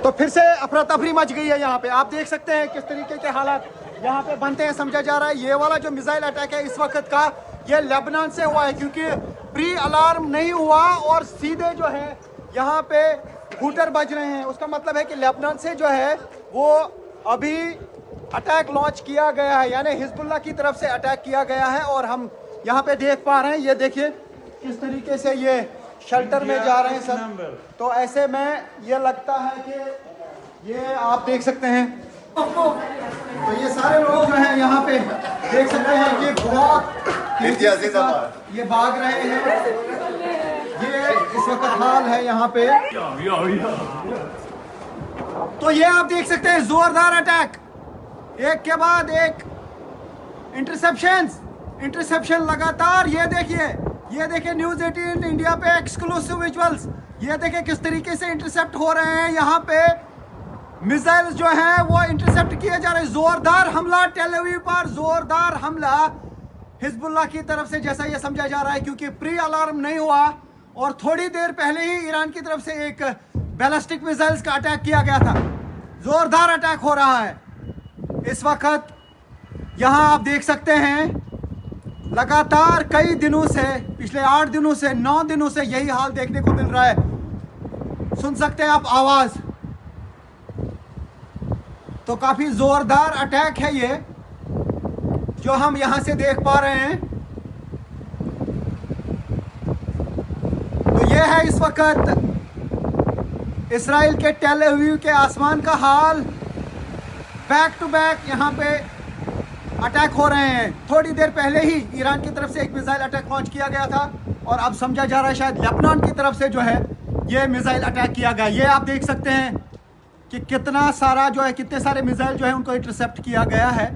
तो फिर से अफरा तफरी मच गई है यहाँ पे। आप देख सकते हैं किस तरीके के हालात यहाँ पे बनते हैं। समझा जा रहा है ये वाला जो मिसाइल अटैक है इस वक्त का, ये लेबनान से हुआ है, क्योंकि प्री अलार्म नहीं हुआ और सीधे जो है यहाँ पे हूटर बज रहे हैं। उसका मतलब है कि लेबनान से जो है वो अभी अटैक लॉन्च किया गया है, यानी हिजबुल्लाह की तरफ से अटैक किया गया है। और हम यहाँ पे देख पा रहे हैं, ये देखिए किस तरीके से ये शेल्टर में जा रहे हैं सब। तो ऐसे में ये लगता है कि ये आप देख सकते हैं, तो ये सारे लोग जो हैं यहाँ पे देख सकते हैं कि बहुत ये भाग रहे हैं। ये इस वक्त हाल है यहाँ पे। तो ये आप देख सकते हैं जोरदार अटैक, एक के बाद एक इंटरसेप्शन लगातार। ये देखिए न्यूज़ 18 इंडिया पे एक्सक्लूसिव विजुअल्स। ये देखिए किस तरीके से इंटरसेप्ट हो रहे हैं यहाँ पे, मिसाइल्स जो हैं वो इंटरसेप्ट किए जा रहे हैं। जोरदार हमला टेल अवीव पर, जोरदार हमला हिजबुल्लाह की तरफ से, जैसा ये समझा जा रहा है, क्योंकि प्री अलार्म नहीं हुआ और थोड़ी देर पहले ही ईरान की तरफ से एक बैलिस्टिक मिसाइल्स का अटैक किया गया था। जोरदार अटैक हो रहा है इस वक्त। यहाँ आप देख सकते हैं लगातार कई दिनों से, पिछले 8 दिनों से 9 दिनों से यही हाल देखने को मिल रहा है। सुन सकते हैं आप आवाज, तो काफी जोरदार अटैक है ये जो हम यहां से देख पा रहे हैं। तो ये है इस वक्त इस्राइल के टेल अवीव के आसमान का हाल। बैक टू बैक यहाँ पे अटैक हो रहे हैं। थोड़ी देर पहले ही ईरान की तरफ से एक मिसाइल अटैक लॉन्च किया गया था और अब समझा जा रहा है शायद लेबनान की तरफ से जो है ये मिसाइल अटैक किया गया। ये आप देख सकते हैं कि कितना सारा जो है, कितने सारे मिसाइल जो है उनको इंटरसेप्ट किया गया है।